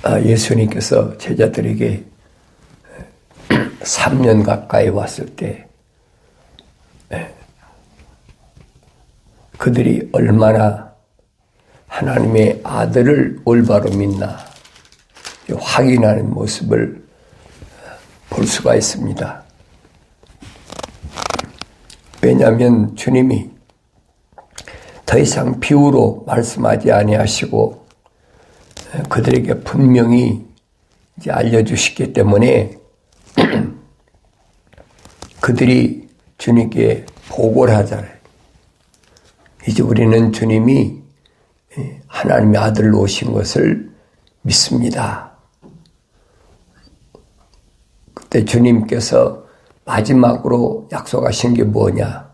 예수님께서 제자들에게 3년 가까이 왔을 때 그들이 얼마나 하나님의 아들을 올바로 믿나 확인하는 모습을 볼 수가 있습니다. 왜냐하면 주님이 더 이상 비유로 말씀하지 아니하시고 그들에게 분명히 이제 알려주시기 때문에 그들이 주님께 보고를 하잖아요. 이제 우리는 주님이 하나님의 아들로 오신 것을 믿습니다. 그때 주님께서 마지막으로 약속하신 게 뭐냐?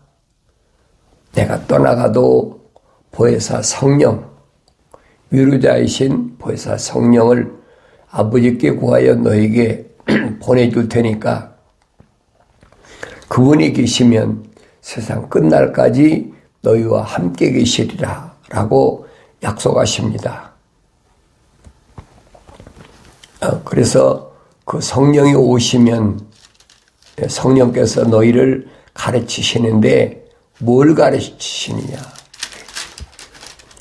내가 떠나가도 보혜사 성령, 위로자이신 보혜사 성령을 아버지께 구하여 너에게 보내줄 테니까 그분이 계시면 세상 끝날까지 너희와 함께 계시리라 라고 약속하십니다. 그래서 그 성령이 오시면 성령께서 너희를 가르치시는데 뭘 가르치시느냐?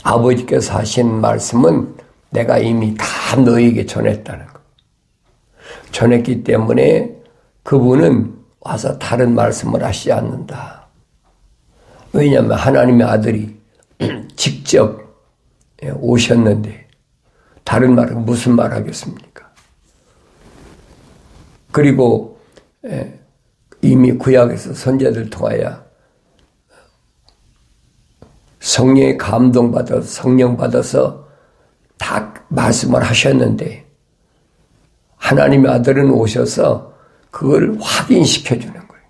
아버지께서 하신 말씀은 내가 이미 다 너희에게 전했다는 것. 전했기 때문에 그분은 와서 다른 말씀을 하시지 않는다. 왜냐하면 하나님의 아들이 직접 오셨는데 다른 말은 무슨 말 하겠습니까? 그리고 이미 구약에서 선지자들 통하여 성령의 감동받아서 성령 받아서 다 말씀을 하셨는데 하나님의 아들은 오셔서 그걸 확인시켜주는 거예요.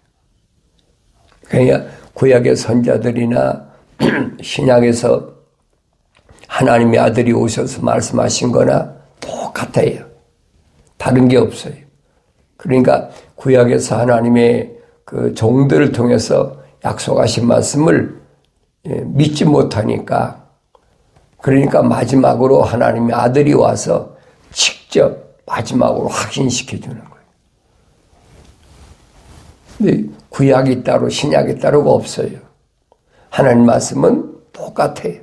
그러니까 구약의 선지자들이나 신약에서 하나님의 아들이 오셔서 말씀하신 거나 똑같아요. 다른 게 없어요. 그러니까 구약에서 하나님의 그 종들을 통해서 약속하신 말씀을 믿지 못하니까 그러니까 마지막으로 하나님의 아들이 와서 직접 마지막으로 확신시켜주는 거예요. 근데 구약이 따로 신약이 따로가 없어요. 하나님 말씀은 똑같아요.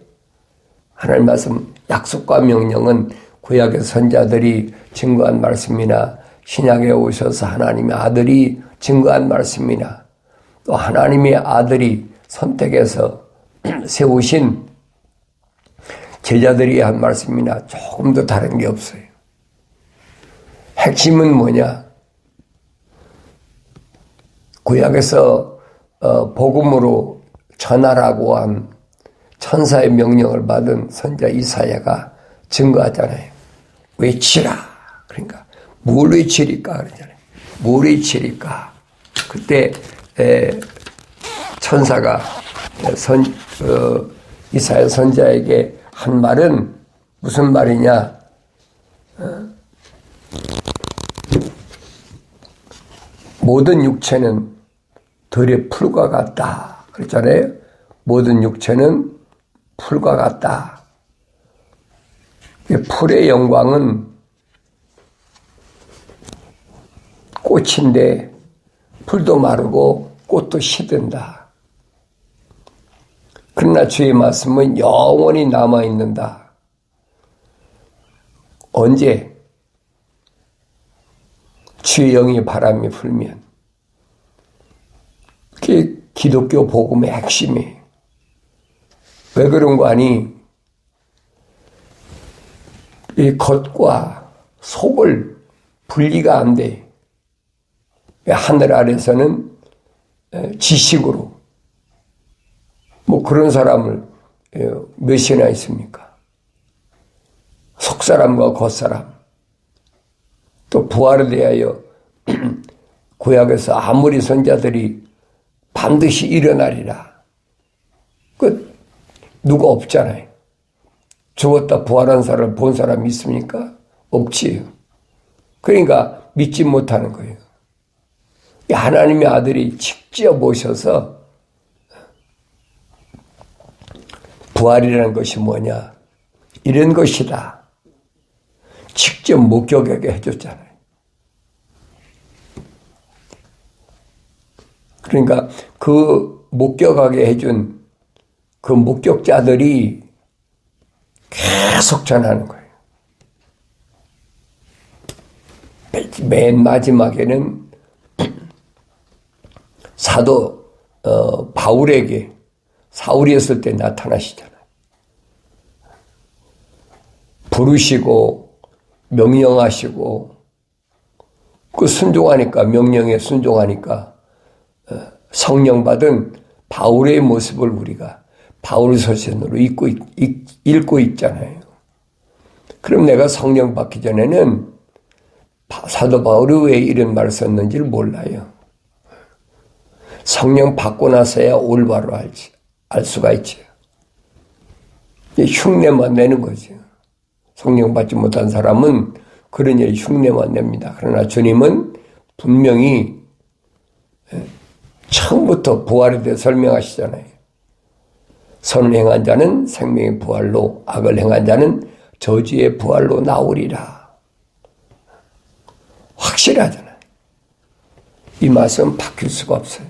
하나님 말씀 약속과 명령은 구약의 선자들이 증거한 말씀이나 신약에 오셔서 하나님의 아들이 증거한 말씀이나 또 하나님의 아들이 선택해서 세우신 제자들이 한 말씀이나 조금도 다른 게 없어요. 핵심은 뭐냐? 구약에서 복음으로 전하라고 한 천사의 명령을 받은 선지자 이사야가 증거하잖아요. 외치라. 그러니까 뭘 외치리까? 그러잖아요. 뭘 외치리까? 그때 천사가 이사야 선지자에게 한 말은 무슨 말이냐? 모든 육체는 들의 풀과 같다. 그랬잖아요. 모든 육체는 풀과 같다. 풀의 영광은 꽃인데 풀도 마르고 꽃도 시든다. 그러나 주의 말씀은 영원히 남아있는다. 언제? 주의 영이 바람이 불면. 그게 기독교 복음의 핵심이에요. 왜 그런 거 아니? 이 겉과 속을 분리가 안 돼. 하늘 아래서는 지식으로 뭐 그런 사람을 몇이나 있습니까? 속사람과 겉사람. 또 부활에 대하여 구약에서 아무리 선자들이 반드시 일어나리라. 누가 없잖아요. 죽었다 부활한 사람을 본 사람이 있습니까? 없지요. 그러니까 믿지 못하는 거예요. 하나님의 아들이 직접 오셔서 부활이라는 것이 뭐냐? 이런 것이다. 직접 목격하게 해줬잖아요. 그러니까 그 목격하게 해준 그 목격자들이 계속 전하는 거예요. 맨 마지막에는 사도 바울에게 사울이었을 때 나타나시잖아요. 부르시고 명령하시고 그 순종하니까 명령에 순종하니까 성령 받은 바울의 모습을 우리가 바울서신으로 읽고 있잖아요. 그럼 내가 성령 받기 전에는 사도 바울이 왜 이런 말을 썼는지를 몰라요. 성령 받고 나서야 올바로 알 수가 있죠. 흉내만 내는 거죠. 성령 받지 못한 사람은 그런 일 흉내만 냅니다. 그러나 주님은 분명히 처음부터 부활에 대해 설명하시잖아요. 선을 행한 자는 생명의 부활로, 악을 행한 자는 저주의 부활로 나오리라. 확실하잖아요. 이 말씀은 바뀔 수가 없어요.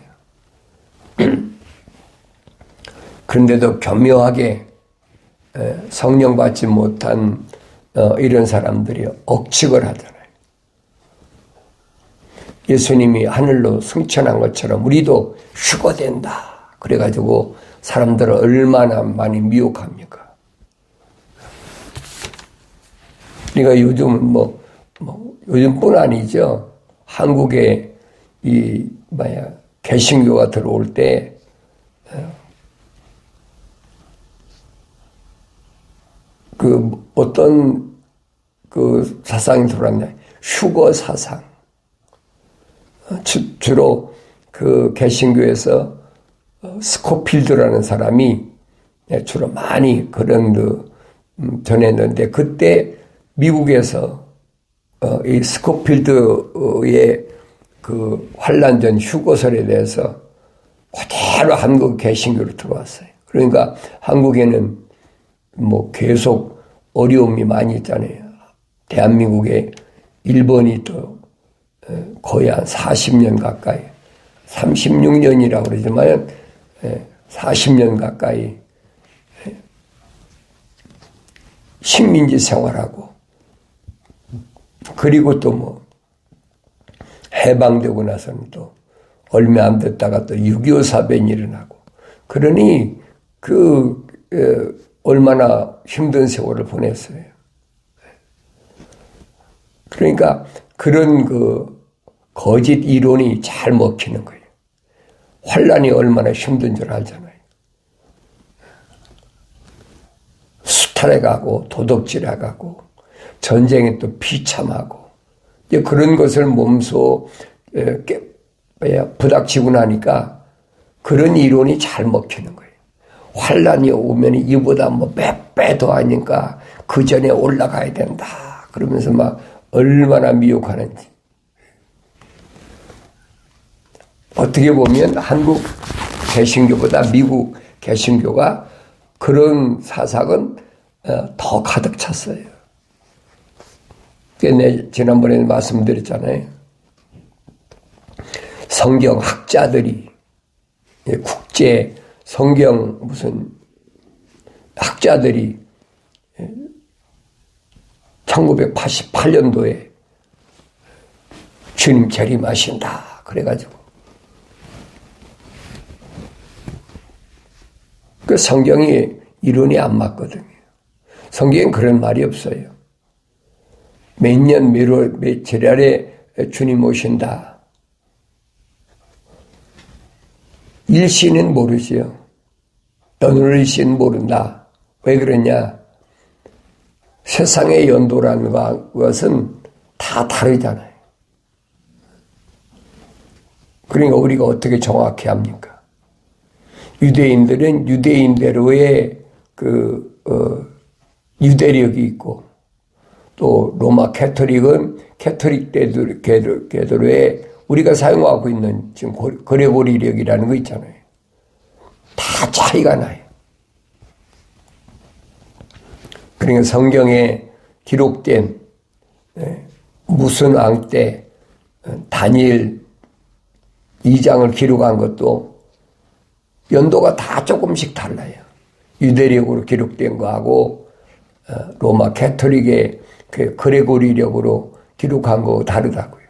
그런데도 교묘하게 성령 받지 못한 이런 사람들이 억측을 하잖아요. 예수님이 하늘로 승천한 것처럼 우리도 휴거된다. 그래가지고 사람들을 얼마나 많이 미혹합니까? 그러니까 요즘은 요즘뿐 아니죠. 한국에 개신교가 들어올 때 어떤 사상이 들어왔냐. 휴거 사상. 주로 개신교에서 스코필드라는 사람이 주로 많이 그런 전했는데, 그때 미국에서 이 스코필드의 환란 전 휴거설에 대해서 그대로 한국 개신교로 들어왔어요. 그러니까 한국에는 계속 어려움이 많이 있잖아요. 대한민국에 일본이 또 거의 한 40년 가까이, 36년이라고 그러지만 40년 가까이 식민지 생활하고, 그리고 또 해방되고 나서는 또 얼마 안 됐다가 또 6.25 사변이 일어나고, 그러니 얼마나 힘든 세월을 보냈어요. 그러니까 그런 거짓 이론이 잘 먹히는 거예요. 환란이 얼마나 힘든 줄 알잖아요. 수탈해 가고 도둑질해 가고 전쟁에 또 비참하고, 그런 것을 몸소 부닥치고 나니까 그런 이론이 잘 먹히는 거예요. 환란이 오면 이보다 몇 배 더 하니까 그 전에 올라가야 된다. 그러면서 얼마나 미혹하는지. 어떻게 보면 한국 개신교보다 미국 개신교가 그런 사상은 더 가득 찼어요. 지난번에 말씀드렸잖아요. 성경 학자들이, 국제 성경 학자들이 1988년도에 주님 재림하신다. 그래가지고 성경이 이론이 안 맞거든요. 성경엔 그런 말이 없어요. 몇 년 몇월에 주님 오신다. 일시는 모르지요. 어느 일시는 모른다. 왜 그러냐? 세상의 연도라는 것은 다 다르잖아요. 그러니까 우리가 어떻게 정확히 합니까? 유대인들은 유대인대로의 유대력이 있고, 또 로마 캐토릭은 캐토릭 대대로의 우리가 사용하고 있는 지금 그레고리력이라는 거 있잖아요. 다 차이가 나요. 그러니까 성경에 기록된 무슨 왕 때 다니엘 2장을 기록한 것도 연도가 다 조금씩 달라요. 유대력으로 기록된 거하고 로마 캐토릭의 그 그레고리력으로 기록한 거 다르다고요.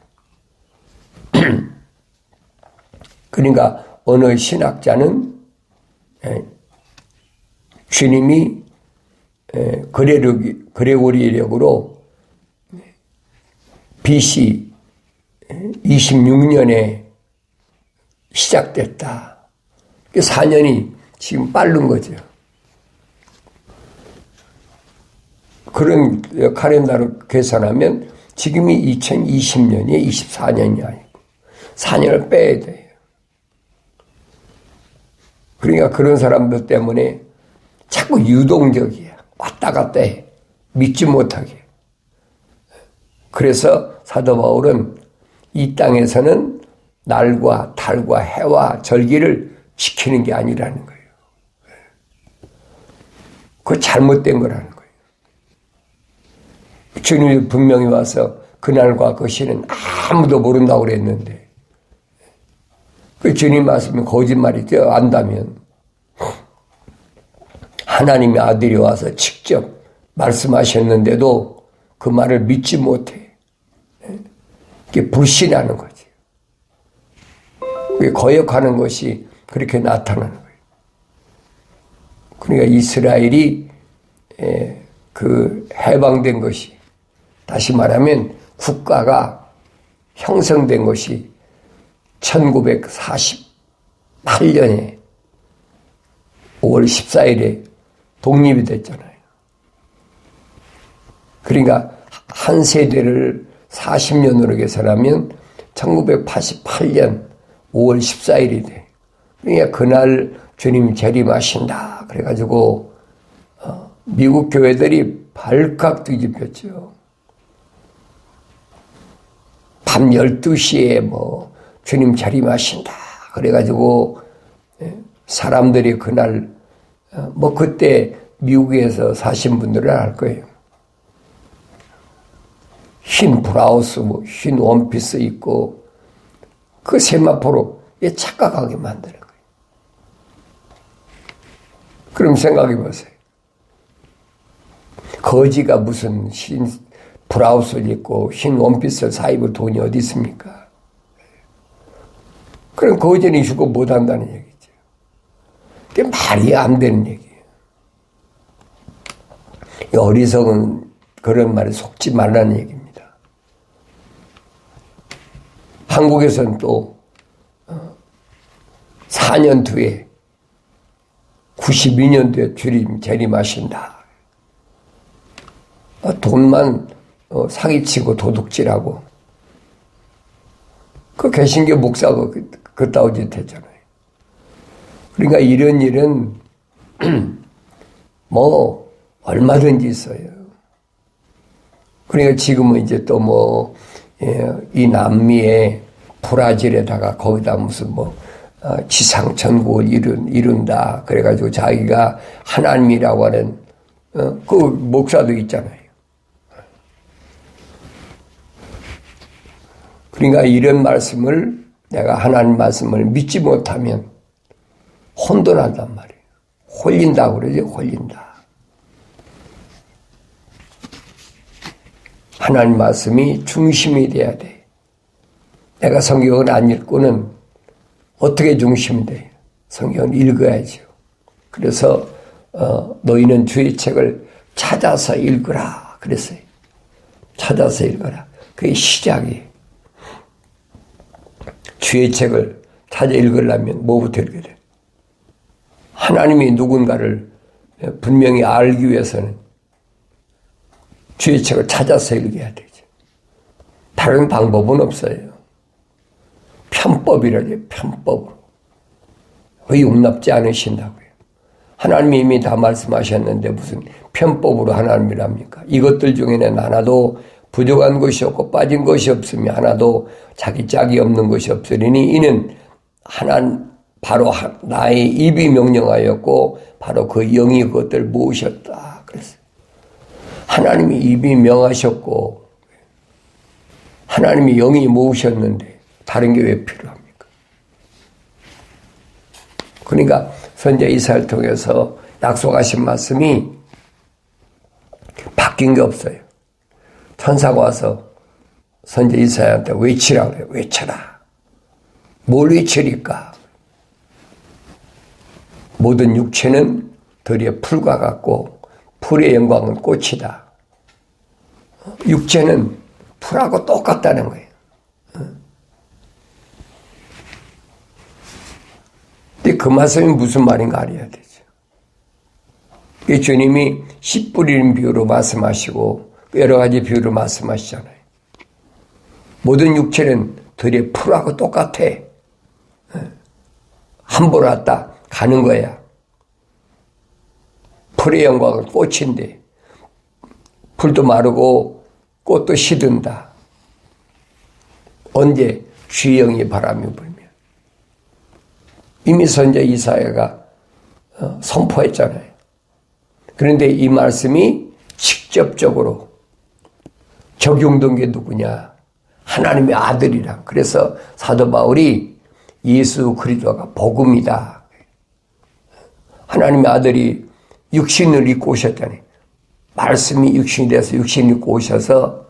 그러니까 어느 신학자는 주님이 그레고리력으로 BC 26년에 시작됐다. 4년이 지금 빠른 거죠. 그런 카렌다로 계산하면 지금이 2020년이 24년이 아니고 4년을 빼야 돼요. 그러니까 그런 사람들 때문에 자꾸 유동적이야. 왔다 갔다 해. 믿지 못하게. 그래서 사도 바울은 이 땅에서는 날과 달과 해와 절기를 지키는 게 아니라는 거예요. 그거 잘못된 거라는 거예요. 주님이 분명히 와서 그날과 그 시는 아무도 모른다고 그랬는데 그 주님 말씀이 거짓말이죠. 안다면 하나님의 아들이 와서 직접 말씀하셨는데도 그 말을 믿지 못해. 이게 불신하는 거지. 거역하는 것이 그렇게 나타나는 거예요. 그러니까 이스라엘이 그 해방된 것이 다시 말하면 국가가 형성된 것이 1948년에 5월 14일에 독립이 됐잖아요. 그러니까 한 세대를 40년으로 계산하면 1988년 5월 14일이 돼. 그러니까 그날 주님 재림하신다. 그래가지고 미국 교회들이 발칵 뒤집혔죠. 밤 12시에 뭐 주님 재림하신다. 그래가지고 사람들이 그날 뭐 그때 미국에서 사신 분들은 알 거예요. 흰 브라우스, 뭐 흰 원피스 입고 그 세마포로 착각하게 만드는 거예요. 그럼 생각해 보세요. 거지가 무슨 흰 브라우스를 입고 흰 원피스를 사입을 돈이 어디 있습니까? 그럼 거지는 휴고 못한다는 얘기죠. 그게 말이 안 되는 얘기예요. 어리석은 그런 말에 속지 말라는 얘기입니다. 한국에서는 또 4년 뒤에 92년도에 주님 재림하신다. 돈만 사기치고 도둑질하고 그 개신교 목사가 그따위 짓 했잖아요. 그러니까 이런 일은 뭐 얼마든지 있어요. 그러니까 지금은 이제 또 뭐 이 남미의 브라질에다가 거기다 무슨 뭐 지상 천국을 이룬다. 그래가지고 자기가 하나님이라고 하는 그 목사도 있잖아요. 그러니까 이런 말씀을 내가 하나님 말씀을 믿지 못하면 혼돈한단 말이에요. 홀린다고 그러죠. 홀린다. 하나님 말씀이 중심이 돼야 돼. 내가 성경을 안 읽고는 어떻게 중심이 돼? 성경을 읽어야죠. 그래서 너희는 주의 책을 찾아서 읽으라 그랬어요. 찾아서 읽어라. 그게 시작이에요. 주의 책을 찾아 읽으려면 뭐부터 읽어야 돼? 하나님이 누군가를 분명히 알기 위해서는 주의 책을 찾아서 읽어야 되죠. 다른 방법은 없어요. 편법이라죠. 편법으로. 왜 용납지 않으신다고요. 하나님이 이미 다 말씀하셨는데 무슨 편법으로 하나님이랍니까? 이것들 중에는 하나도 부족한 것이 없고 빠진 것이 없으며 하나도 자기 짝이 없는 것이 없으리니 이는 바로 나의 입이 명령하였고 바로 그 영이 그것들을 모으셨다. 그랬어요. 하나님이 입이 명하셨고 하나님이 영이 모으셨는데 다른 게 왜 필요합니까? 그러니까 선지자 이사야를 통해서 약속하신 말씀이 바뀐 게 없어요. 천사가 와서 선지자 이사야한테 외치라고 그래요. 외쳐라. 뭘 외치리까? 모든 육체는 들의 풀과 같고 풀의 영광은 꽃이다. 육체는 풀하고 똑같다는 거예요. 근데 그 말씀이 무슨 말인가 알아야 되죠. 주님이 씨 뿌리는 비유로 말씀하시고 여러 가지 비유로 말씀하시잖아요. 모든 육체는 들의 풀하고 똑같아. 한 번 왔다 가는 거야. 풀의 영광은 꽃인데 풀도 마르고 꽃도 시든다. 언제? 주영이 바람이 불면. 이미 선지자 이사야가 선포했잖아요. 그런데 이 말씀이 직접적으로 적용된 게 누구냐? 하나님의 아들이라. 그래서 사도 바울이 예수 그리스도가 복음이다. 하나님의 아들이 육신을 입고 오셨다니. 말씀이 육신이 돼서 육신을 입고 오셔서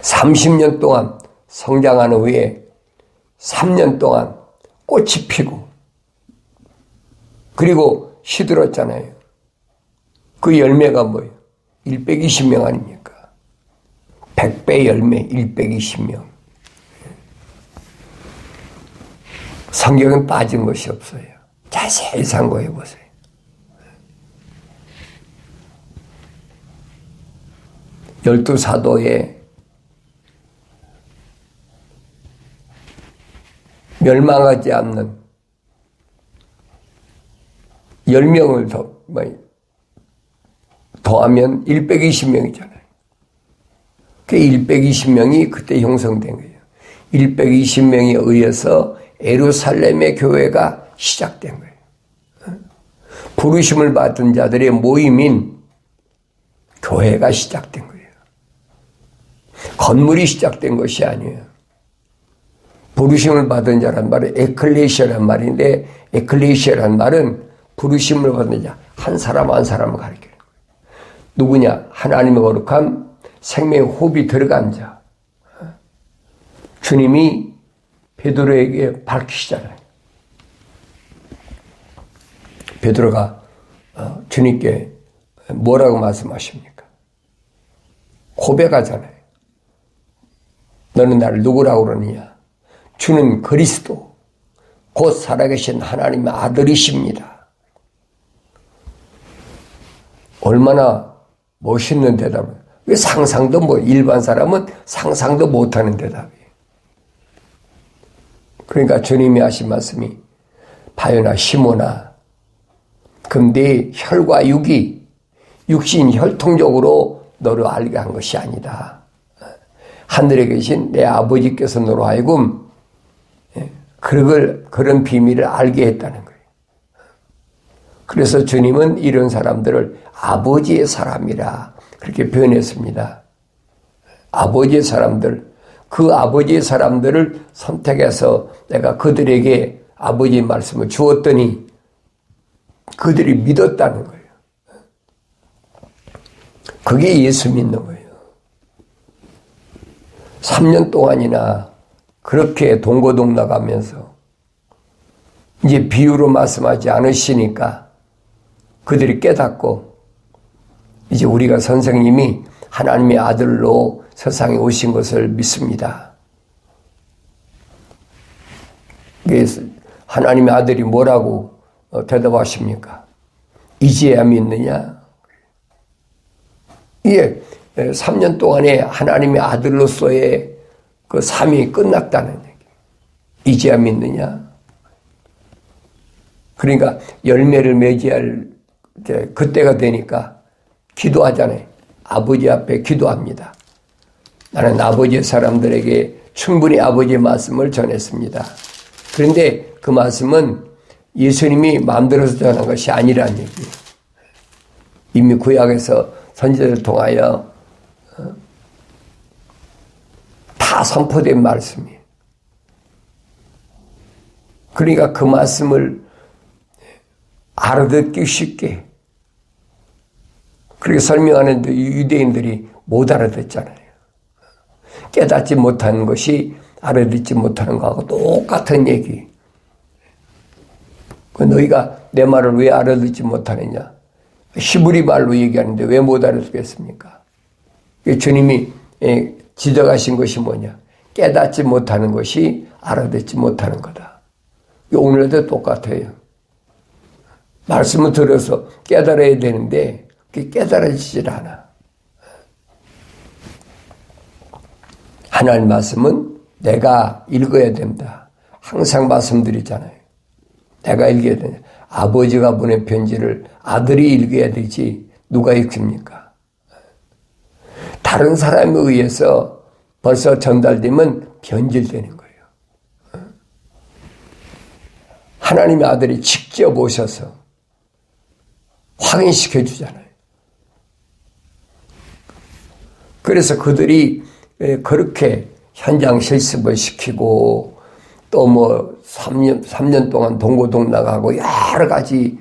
30년 동안 성장한 후에 3년 동안 꽃이 피고 그리고 시들었잖아요. 그 열매가 뭐예요? 120명 아닙니까? 100배 열매 120명. 성경은 빠진 것이 없어요. 자세히 상고해 보세요. 열두 사도에 멸망하지 않는 10명을 더하면 120명이잖아요. 그 120명이 그때 형성된 거예요. 120명에 의해서 예루살렘의 교회가 시작된 거예요. 부르심을 받은 자들의 모임인 교회가 시작된 거예요. 건물이 시작된 것이 아니에요. 부르심을 받은 자란 말은 에클레시아란 말인데 에클레시아란 말은 부르심을 받은 자, 한 사람 한 사람을 가리키는 거예요. 누구냐? 하나님의 거룩한 생명의 호흡이 들어간 자. 주님이 베드로에게 밝히시잖아요. 베드로가 주님께 뭐라고 말씀하십니까? 고백하잖아요. 너는 나를 누구라고 그러느냐? 주는 그리스도 곧 살아계신 하나님의 아들이십니다. 얼마나 멋있는 대답을. 왜 상상도 일반 사람은 상상도 못하는 대답이에요. 그러니까 주님이 하신 말씀이 바요나 시모나 근데 혈과 육이 육신 혈통적으로 너를 알게 한 것이 아니다. 하늘에 계신 내 아버지께서 너로 하여금 그런 비밀을 알게 했다는 거예요. 그래서 주님은 이런 사람들을 아버지의 사람이라 그렇게 표현했습니다. 아버지의 사람들, 그 아버지의 사람들을 선택해서 내가 그들에게 아버지의 말씀을 주었더니 그들이 믿었다는 거예요. 그게 예수 믿는 거예요. 3년 동안이나 그렇게 동고동락하면서 이제 비유로 말씀하지 않으시니까 그들이 깨닫고 이제 우리가 선생님이 하나님의 아들로 세상에 오신 것을 믿습니다. 그래서 하나님의 아들이 뭐라고 대답하십니까? 이제야 믿느냐? 이게 3년 동안에 하나님의 아들로서의 그 삶이 끝났다는 얘기. 이제야 믿느냐? 그러니까 열매를 맺어야 그때가 되니까 기도하잖아요. 아버지 앞에 기도합니다. 나는 아버지의 사람들에게 충분히 아버지의 말씀을 전했습니다. 그런데 그 말씀은 예수님이 마음대로서 전한 것이 아니라는 얘기예요. 이미 구약에서 선지자를 통하여 선포된 말씀이에요. 그러니까 그 말씀을 알아듣기 쉽게 그렇게 설명하는데 유대인들이 못 알아듣잖아요. 깨닫지 못하는 것이 알아듣지 못하는 것하고 똑같은 얘기. 너희가 내 말을 왜 알아듣지 못하느냐? 히브리 말로 얘기하는데 왜 못 알아듣겠습니까? 주님이 지적하신 것이 뭐냐? 깨닫지 못하는 것이 알아듣지 못하는 거다. 오늘도 똑같아요. 말씀을 들어서 깨달아야 되는데 그게 깨달아지질 않아. 하나님 말씀은 내가 읽어야 된다. 항상 말씀드리잖아요. 내가 읽어야 된다. 아버지가 보낸 편지를 아들이 읽어야 되지 누가 읽습니까? 다른 사람에 의해서 벌써 전달되면 변질되는 거예요. 하나님의 아들이 직접 오셔서 확인시켜 주잖아요. 그래서 그들이 그렇게 현장 실습을 시키고 또 뭐 3년 동안 동고동락하고 여러 가지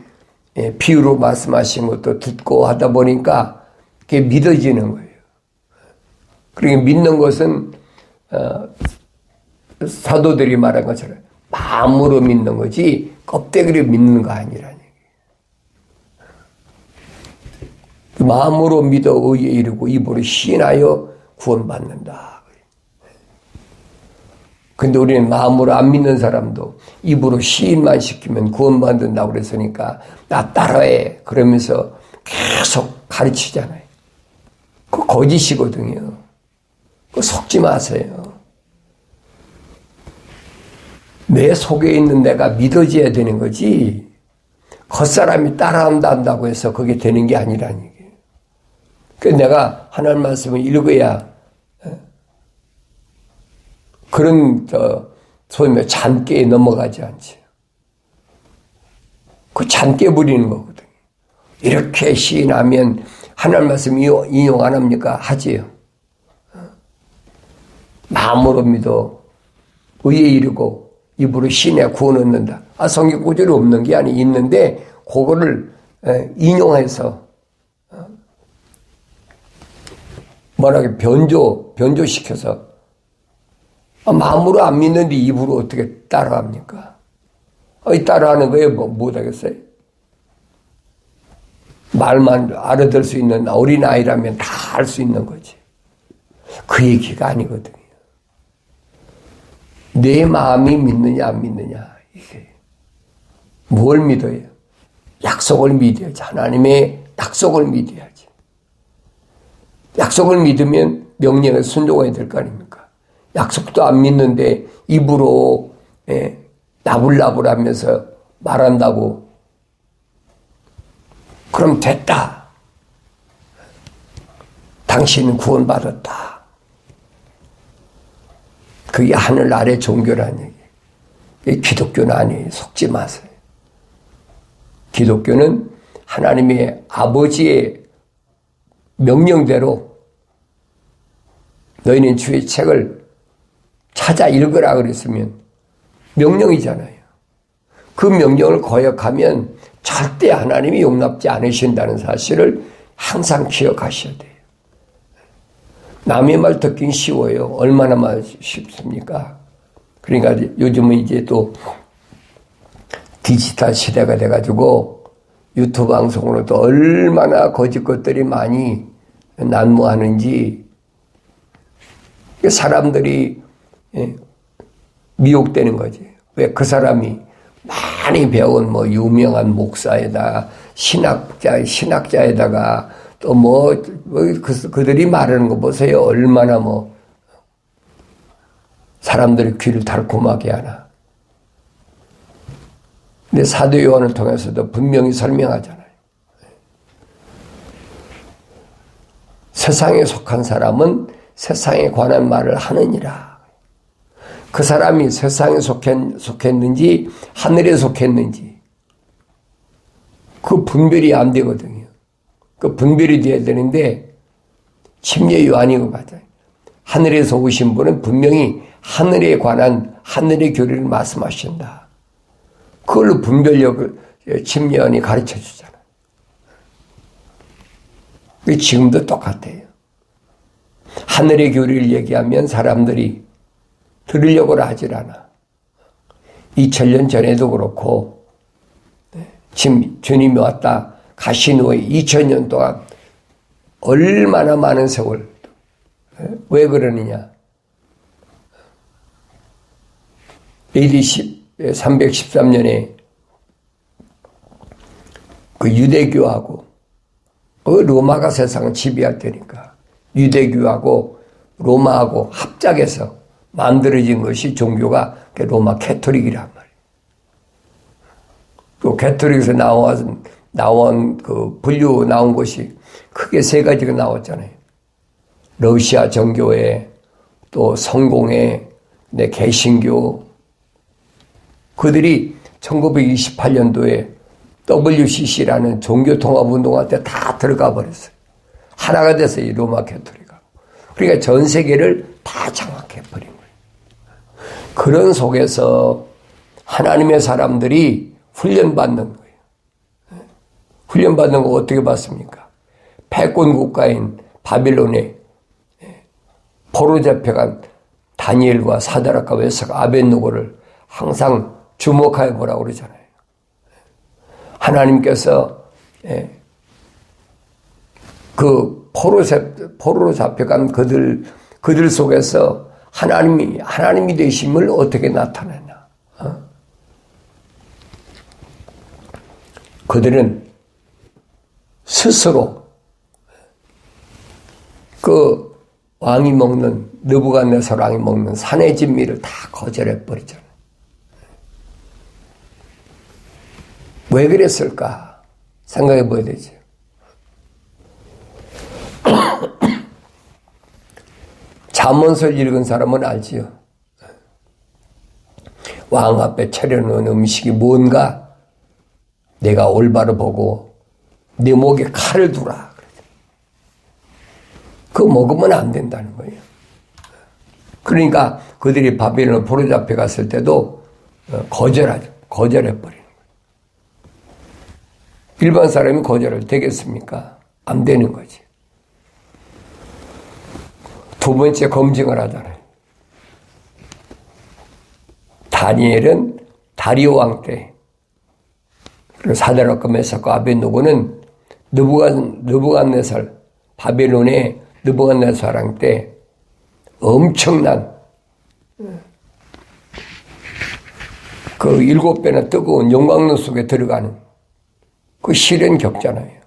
비유로 말씀하신 것도 듣고 하다 보니까 그게 믿어지는 거예요. 그러니까 믿는 것은 사도들이 말한 것처럼 마음으로 믿는 거지 껍데기로 믿는 거 아니라는 얘기예요. 마음으로 믿어 의에 이르고 입으로 시인하여 구원받는다. 근데 우리는 마음으로 안 믿는 사람도 입으로 시인만 시키면 구원받는다고 그랬으니까 나 따라해 그러면서 계속 가르치잖아요. 그거 거짓이거든요. 그거 속지 마세요. 내 속에 있는 내가 믿어져야 되는 거지 겉사람이 따라한다고 해서 그게 되는 게 아니라는 얘기예요. 그래서 내가 하나님 말씀을 읽어야 그런 소위 말해 잔깨에 넘어가지 않지. 그 잔깨 부리는 거거든요. 이렇게 시인하면 하나님 말씀 인용 안 합니까? 하지요. 마음으로 믿어 의에 이르고 입으로 신에 구원 얻는다. 성경 구절이 없는 게 아니 있는데 그거를 인용해서 뭐라게 변조시켜서 마음으로 안 믿는데 입으로 어떻게 따라합니까? 따라하는 거에 못하겠어요? 말만 알아들 수 있는 어린아이라면 다 할 수 있는 거지. 그 얘기가 아니거든요. 내 마음이 믿느냐 안 믿느냐 이게 뭘 믿어요? 약속을 믿어야지. 하나님의 약속을 믿어야지. 약속을 믿으면 명령에 순종해야 될 거 아닙니까? 약속도 안 믿는데 입으로 나불나불하면서 말한다고 그럼 됐다. 당신은 구원받았다. 그게 하늘 아래 종교라는 얘기예요. 이게 기독교는 아니에요. 속지 마세요. 기독교는 하나님의 아버지의 명령대로 너희는 주의 책을 찾아 읽으라 그랬으면 명령이잖아요. 그 명령을 거역하면 절대 하나님이 용납지 않으신다는 사실을 항상 기억하셔야 돼요. 남의 말 듣긴 쉬워요. 얼마나 쉽습니까? 그러니까 요즘은 이제 또 디지털 시대가 돼가지고 유튜브 방송으로 또 얼마나 거짓 것들이 많이 난무하는지 사람들이 미혹되는 거지. 왜 그 사람이 많이 배운 뭐 유명한 목사에다 신학자에다가 또 그들이 말하는 거 보세요. 얼마나 사람들의 귀를 달콤하게 하나. 근데 사도 요한을 통해서도 분명히 설명하잖아요. 세상에 속한 사람은 세상에 관한 말을 하느니라. 그 사람이 세상에 속했는지 하늘에 속했는지 그 분별이 안 되거든요. 그 분별이 돼야 되는데 침례 요한이 그 맞아요. 하늘에서 오신 분은 분명히 하늘에 관한 하늘의 교리를 말씀하신다. 그걸로 분별력을 침례원이 가르쳐 주잖아요. 지금도 똑같아요. 하늘의 교리를 얘기하면 사람들이 들으려고 하질 않아. 2000년 전에도 그렇고 지금 주님이 왔다 가신 후에 2000년 동안 얼마나 많은 세월. 왜 그러느냐. AD 313년에 그 유대교하고 로마가 세상을 지배할 때니까 유대교하고 로마하고 합작해서 만들어진 것이 종교가 로마 캐토릭이란 말이에요. 또 캐토릭에서 나온 그 분류 나온 것이 크게 세 가지가 나왔잖아요. 러시아 정교회, 또 성공회, 개신교. 그들이 1928년도에 WCC라는 종교통합운동할 때 다 들어가 버렸어요. 하나가 됐어요, 이 로마 캐토릭하고. 그러니까 전 세계를 다 장악해버린 거예요. 그런 속에서 하나님의 사람들이 훈련받는 거예요. 훈련받는 거 어떻게 받습니까? 패권 국가인 바빌론에 포로 잡혀간 다니엘과 사드락과 메삭 아벳느고를 항상 주목하여 보라고 그러잖아요. 하나님께서 그 포로로 잡혀간 그들 속에서 하나님이 되심을 어떻게 나타내냐. 그들은 스스로 그 왕이 먹는, 느부갓네살 왕이 먹는 산의 진미를 다 거절해버리잖아요. 왜 그랬을까? 생각해 봐야 되죠. 잠언서를 읽은 사람은 알지요. 왕 앞에 차려놓은 음식이 뭔가 내가 올바로 보고 내 목에 칼을 두라. 그거 먹으면 안 된다는 거예요. 그러니까 그들이 바벨론을 포로 잡혀갔을 때도 거절해버리는 거예요. 일반 사람이 거절을 되겠습니까? 안 되는 거지. 두 번째 검증을 하잖아요. 다니엘은 다리오 왕 때, 그리고 사드락과 메삭과 아벳느고는 느부갓네살, 바벨론의 느부갓네살 왕 때 엄청난 그 7배나 뜨거운 용광로 속에 들어가는 그 시련 겪잖아요.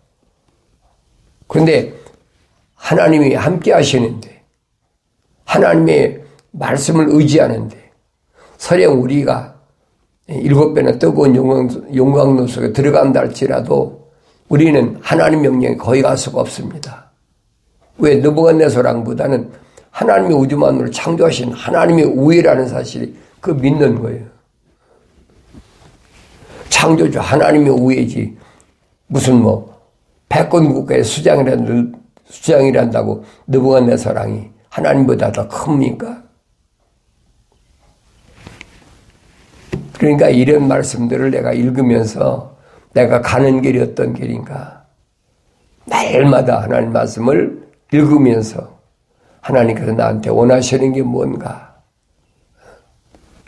그런데 하나님이 함께 하시는데, 하나님의 말씀을 의지하는데, 설령 우리가 7배나 뜨거운 용광로 속에 들어간다 할지라도 우리는 하나님 명령에 거의 갈 수가 없습니다. 왜? 느부갓네살 왕보다는 하나님의 우주만으로 창조하신 하나님의 우위라는 사실이 그 믿는 거예요. 창조주 하나님의 우위지 무슨 패권 국가의 수장이란다고 느부갓네살 왕이 하나님보다 더 큽니까? 그러니까 이런 말씀들을 내가 읽으면서 내가 가는 길이 어떤 길인가, 날마다 하나님 말씀을 읽으면서 하나님께서 나한테 원하시는 게 뭔가.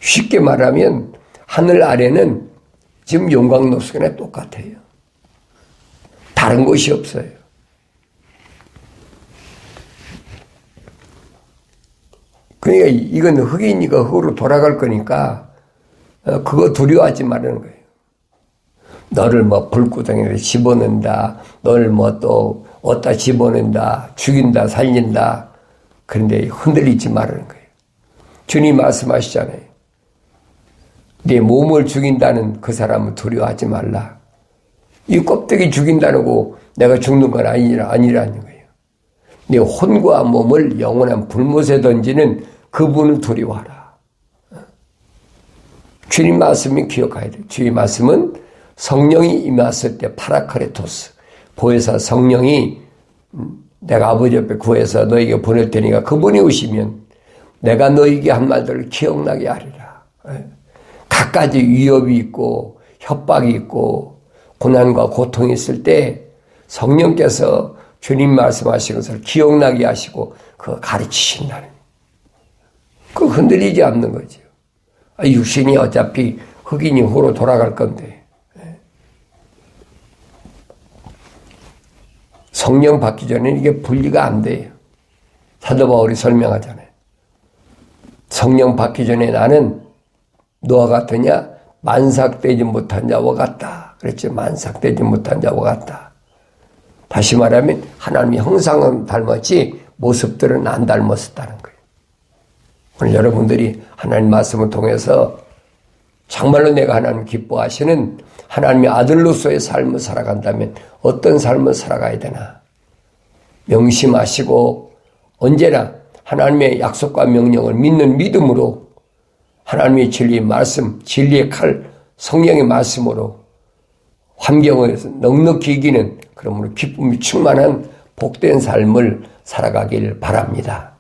쉽게 말하면 하늘 아래는 지금 용광로 속에 똑같아요. 다른 것이 없어요. 그러니까 이건 흙이니까 흙으로 돌아갈 거니까 그거 두려워하지 말라는 거예요. 너를 불구덩이에 집어넣는다, 너를 또 어디다 집어넣는다, 죽인다, 살린다. 그런데 흔들리지 말라는 거예요. 주님 말씀하시잖아요. 내 몸을 죽인다는 그 사람은 두려워하지 말라. 이 껍데기 죽인다는 거 내가 죽는 건 아니라는 거예요. 내 혼과 몸을 영원한 불못에 던지는 그분을 두려워하라. 주님 말씀이 기억해야 돼요. 주님 말씀은 성령이 임했을 때 파라카레토스, 보혜사 성령이 내가 아버지 옆에 구해서 너에게 보낼 테니까 그분이 오시면 내가 너에게 한 말들을 기억나게 하리라. 갖가지 위협이 있고 협박이 있고 고난과 고통이 있을 때 성령께서 주님 말씀하신 것을 기억나게 하시고 그거 가르치신다는 그 흔들리지 않는 거죠. 육신이 어차피 흑인이 후로 돌아갈 건데 성령 받기 전에는 이게 분리가 안 돼요. 사도 바울이 설명하잖아요. 성령 받기 전에 나는 너와 같으냐? 만삭되지 못한 자와 같다. 그랬죠. 만삭되지 못한 자와 같다. 다시 말하면 하나님의 형상은 닮았지 모습들은 안 닮았었다는 거예요. 오늘 여러분들이 하나님 말씀을 통해서 정말로 내가 하나님 기뻐하시는 하나님의 아들로서의 삶을 살아간다면 어떤 삶을 살아가야 되나? 명심하시고 언제나 하나님의 약속과 명령을 믿는 믿음으로 하나님의 진리의 말씀, 진리의 칼, 성령의 말씀으로 환경을 넉넉히 이기는 그러므로 기쁨이 충만한 복된 삶을 살아가길 바랍니다.